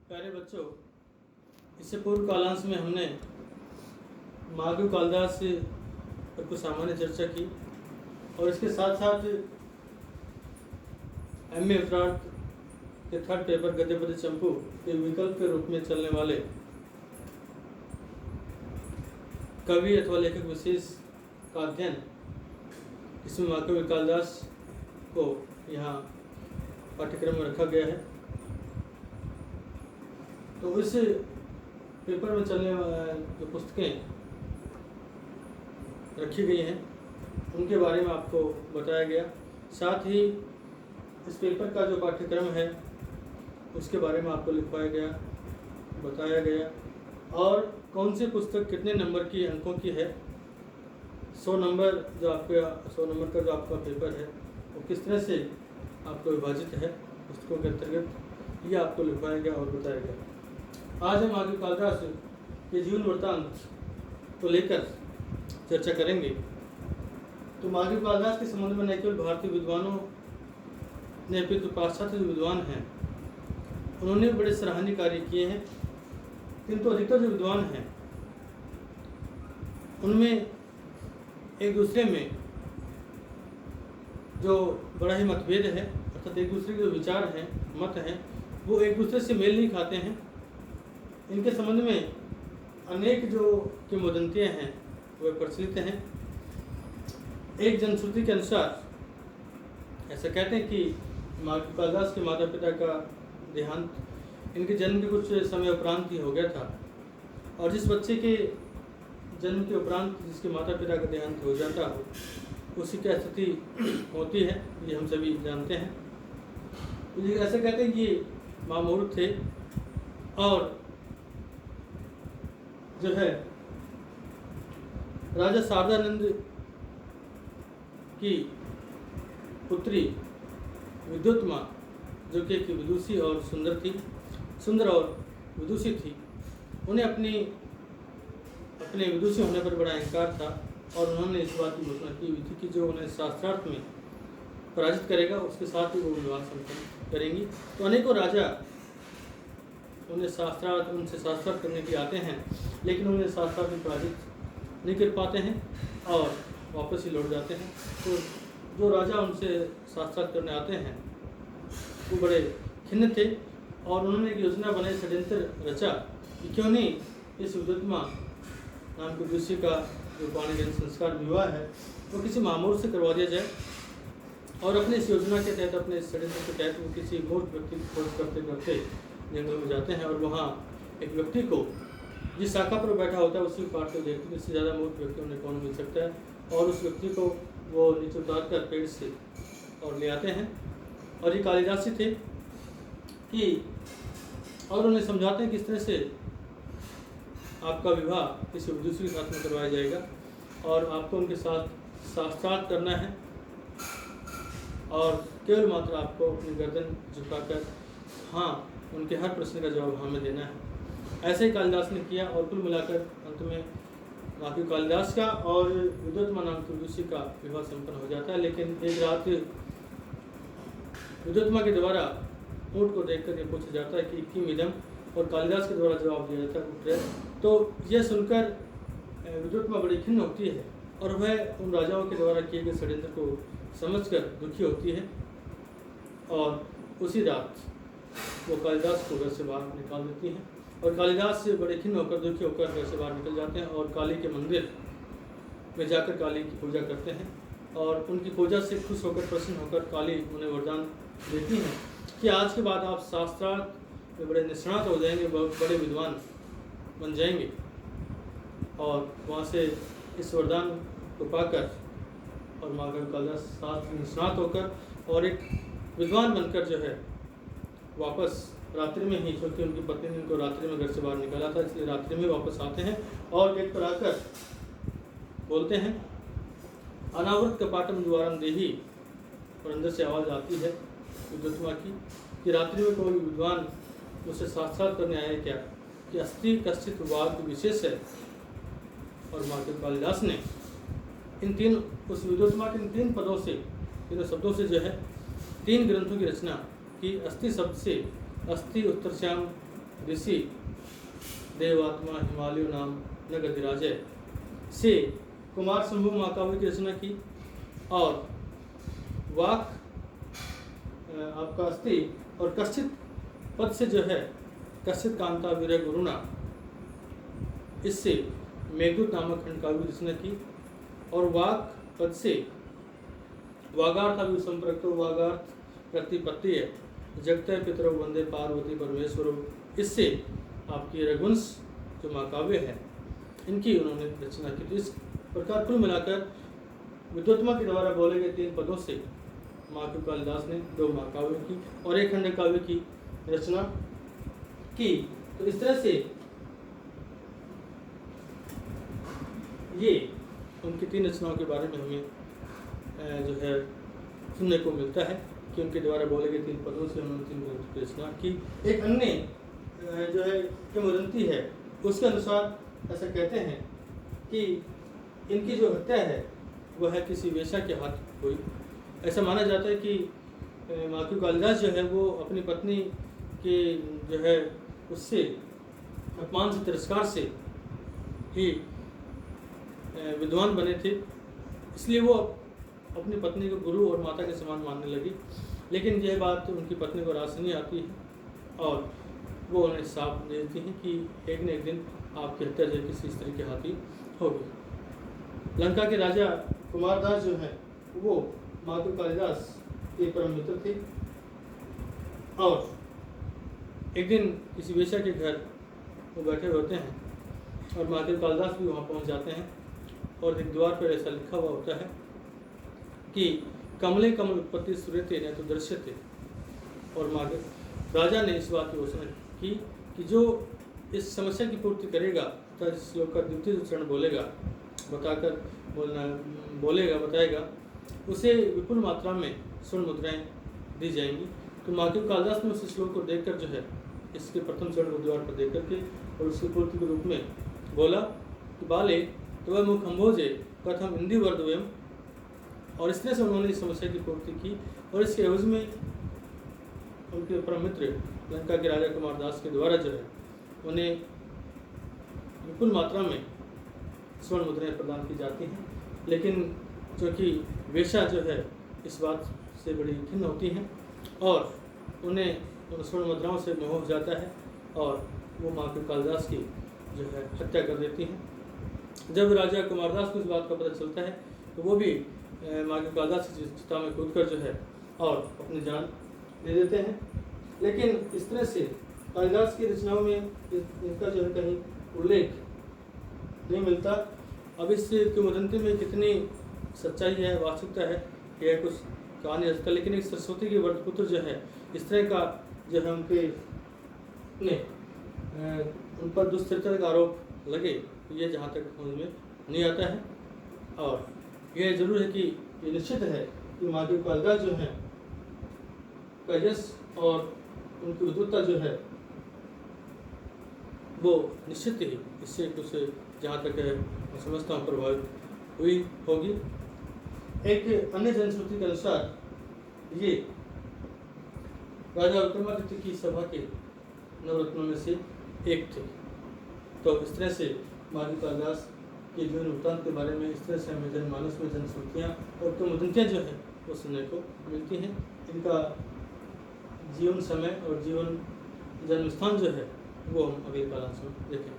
प्यारे बच्चों, इससे पूर्व कालांश में हमने महाकवि कालिदास पर कुछ सामान्य चर्चा की और इसके साथ साथ एमए उत्तरार्ध के थर्ड पेपर गद्य पद्य चंपू के विकल्प के रूप में चलने वाले कवि अथवा लेखक विशेष का अध्ययन, इसमें महाकवि कालिदास को यहाँ पाठ्यक्रम में रखा गया है। तो इस पेपर में चलने जो पुस्तकें रखी गई हैं उनके बारे में आपको बताया गया। साथ ही इस पेपर का जो पाठ्यक्रम है उसके बारे में आपको लिखवाया गया, बताया गया और कौन सी पुस्तक कितने नंबर की अंकों की है। 100 नंबर का जो आपका पेपर है वो किस तरह से आपको विभाजित है पुस्तकों के अंतर्गत, ये आपको लिखवाया गया और बताया गया। आज हम महाकवि कालिदास के जीवन वृत्तांत को लेकर चर्चा करेंगे। तो महाकवि कालिदास के संबंध में न केवल भारतीय विद्वानों ने अपितु पाश्चात्य जो विद्वान हैं उन्होंने बड़े सराहनीय कार्य किए हैं, किंतु अधिकतर जो विद्वान हैं उनमें एक दूसरे में जो बड़ा ही मतभेद है, अर्थात एक दूसरे के जो विचार हैं, मत हैं, वो एक दूसरे से मेल नहीं खाते हैं। इनके संबंध में अनेक जो किंवदंतियाँ हैं वह प्रचलित हैं। एक जनश्रुति के अनुसार ऐसा कहते हैं कि महाकवि कालिदास के माता पिता का देहांत इनके जन्म के कुछ समय उपरांत ही हो गया था, और जिस बच्चे के जन्म के उपरांत जिसके माता पिता का देहांत हो जाता हो उसी की स्थिति होती है, ये हम सभी जानते हैं। तो ये ऐसे कहते हैं कि महामूर्ख थे और जो है राजा शारदानंद की पुत्री विद्युत्मा, जो कि एक विदुषी और सुंदर और विदुषी थी, उन्हें अपने विदुषी होने पर बड़ा अहंकार था और उन्होंने इस बात की घोषणा की हुई थी कि जो उन्हें शास्त्रार्थ में पराजित करेगा उसके साथ ही वो विवाह संपन्न करेंगी। तो अनेकों राजा उनसे शास्त्रार्थ करने के लिए आते हैं, लेकिन उन्हें शास्त्रार्थ में पराजित नहीं कर पाते हैं और वापस ही लौट जाते हैं। तो जो राजा उनसे शास्त्रार्थ करने आते हैं वो बड़े खिन्न थे और उन्होंने एक योजना बनाई, षड्यंत्र रचा कि क्यों नहीं इस विद्युत्मा नाम के विदुषी का जो पाणिग्रहण संस्कार विवाह है वो किसी महामूर्ख से करवा दिया जाए। और अपने इस योजना के तहत, अपने इस षड्यंत्र के तहत वो किसी मूर्ख व्यक्ति की खोज करते करते जंगल में जाते हैं और वहाँ एक व्यक्ति को जिस शाखा पर बैठा होता है उसी को काटते देखते हैं। इससे ज़्यादा मूर्ख व्यक्ति उन्हें कौन मिल सकता है, और उस व्यक्ति को वो नीचे उतार कर पेड़ से और ले आते हैं। और ये कालिदास ही थे कि और उन्हें समझाते हैं किस तरह से आपका विवाह किसी विदुषी के साथ में करवाया जाएगा और आपको उनके साथ शास्त्रार्थ करना है और केवल मात्र आपको अपनी गर्दन झुकाकर हाँ उनके हर प्रश्न का जवाब हाँ में देना है। ऐसे ही कालिदास ने किया और कुल मिलाकर अंत में महाकवि कालिदास का और विद्युत्मा नाम के विदुषी का विवाह संपन्न हो जाता है। लेकिन एक रात विद्युत्मा के द्वारा ऊँट को देखकर ये पूछा जाता है कि किम इदम, और कालिदास के द्वारा जवाब दिया जाता है ऊँट। तो यह सुनकर विद्युत्मा बड़ी खिन्न होती है और वह उन राजाओं के द्वारा किए गए षड्यंत्र को समझकर दुखी होती है और उसी रात वो कालिदास को घर से बाहर निकाल देती हैं। और कालिदास से बड़े खिन्न होकर, दुखी होकर घर से बाहर निकल जाते हैं और काली के मंदिर में जाकर काली की पूजा करते हैं और उनकी पूजा से खुश होकर, प्रसन्न होकर काली उन्हें वरदान देती हैं कि आज के बाद आप शास्त्रार्थ में बड़े निष्णात हो जाएंगे, बहुत बड़े विद्वान बन जाएंगे। और वहाँ से इस वरदान को पाकर और महाकवि कालिदास शास्त्र में निष्णात होकर और एक विद्वान बनकर जो है वापस रात्रि में ही, क्योंकि उनकी पत्नी ने उनको रात्रि में घर से बाहर निकाला था इसलिए रात्रि में वापस आते हैं और गेट पर आकर बोलते हैं अनावृत कपाटम द्वारम देही, और अंदर से आवाज़ आती है विद्युत्मा की कि रात्रि में कोई विद्वान मुझसे साक्षात करने आए क्या, कि अस्ति कश्चित वाद विशेष है। और महाकवि कालिदास ने इन तीन उस विद्युत्मा के इन तीनों शब्दों से जो है 3 ग्रंथों की रचना कि अस्थि शब्द से अस्थि उत्तरश्याम ऋषि देवात्मा हिमालय नाम न गतिराजय से कुमार शंभु महाकाव्य की रचना की। और वाक आपका अस्थि और कश्चित पद से जो है कश्चित कांता विरह गुरुणा, इससे मेघदूत नामक खंड काव्य की रचना की। और वाक पद से वागार्थ अभी संप्रक्तो वागार्थ प्रतिपत्ति है जगत पितरो वंदे पार्वती परमेश्वरो, इससे आपकी रघुवंश जो महाकाव्य है इनकी उन्होंने रचना की। तो इस प्रकार कुल मिलाकर विद्वत्मा के द्वारा बोले गए 3 पदों से महाकवि कालिदास ने 2 महाकाव्य की और 1 खंड काव्य की रचना की। तो इस तरह से ये उनकी 3 रचनाओं के बारे में हमें जो है सुनने को मिलता है कि उनके द्वारा बोले गए 3 पदों से उन्होंने 3 ग्रंथों की रचना की। एक अन्य जो है किंवदंती है उसके अनुसार ऐसा कहते हैं कि इनकी जो हत्या है वह है किसी वेश्या के हाथ हुई। ऐसा माना जाता है कि महाकवि कालिदास जो है वो अपनी पत्नी के जो है उससे अपमान से तिरस्कार से ही विद्वान बने थे, इसलिए वो अपनी पत्नी को गुरु और माता के समान मानने लगी। लेकिन यह बात उनकी पत्नी को रास नहीं आती है और वो उन्हें साफ दे देती हैं कि एक न एक दिन आपकी हत्या जो किसी स्त्री के हाथ ही होगी। लंका के राजा कुमारदास जो है वो महाकवि कालिदास के परम मित्र थे और एक दिन किसी वेश्या के घर वो बैठे होते हैं और महाकवि कालिदास भी वहाँ पहुँच जाते हैं और एक द्वार पर ऐसा लिखा हुआ होता है कि कमले कमल उत्पत्ति सूर्यते न तो दृश्यते। और महाकवि राजा ने इस बात की घोषणा की कि जो इस समस्या की पूर्ति करेगा तथा इस श्लोक का द्वितीय चरण बताएगा उसे विपुल मात्रा में स्वर्ण मुद्राएं दी जाएंगी। तो महाकवि कालिदास ने उस श्लोक को देखकर जो है इसके प्रथम चरण को द्वार पर देख करके और उसकी पूर्ति के रूप में बोला कि बाले तो मुख अम्भोजे कथम इंदी वर्धवयम। और इस तरह से उन्होंने इस समस्या की पूर्ति की और इसके एवज में उनके परम मित्र लंका के राजा कुमारदास के द्वारा जो है उन्हें विपुल मात्रा में स्वर्ण मुद्राएं प्रदान की जाती हैं। लेकिन चूँकि वेश्या जो है इस बात से बड़ी खिन्न होती हैं और उन्हें उन स्वर्ण मुद्राओं से मोह हो जाता है और वो महाकवि कालिदास की जो है हत्या कर देती हैं। जब राजा कुमारदास को इस बात का पता चलता है तो वो भी महाकवि कालिदास की चिता में कूद कर जो है और अपनी जान दे देते हैं। लेकिन इस तरह से कालिदास की रचनाओं में इनका जो है कहीं उल्लेख नहीं मिलता। अब इस किंवदंती में कितनी सच्चाई है, वास्तविकता है, यह कुछ कहा नहीं जा सकता। लेकिन एक सरस्वती के वरपुत्र जो है इस तरह का जो है उन पर दुष्चरित्र का आरोप लगे, ये जहाँ तक समझ में नहीं आता है। और यह जरूर है कि ये निश्चित है कि महाकवि कालिदास जो है का यश और उनकी उद्धता जो है वो निश्चित ही इससे कुछ जहाँ तक है मैं समझता हूँ प्रभावित हुई होगी। एक अन्य जनश्रुति के अनुसार ये राजा विक्रमादित्य की सभा के नवरत्नों में से एक थे। तो इस तरह से महाकवि कालिदास के जीवन वृत्तांत के बारे में इस तरह से हमें जनमानस में जनश्रुतियाँ और किंवदंतियाँ जो है वो सुनने को मिलती हैं। इनका जीवन समय और जीवन जन्म स्थान जो है वो हम अगले कालांश में देखें।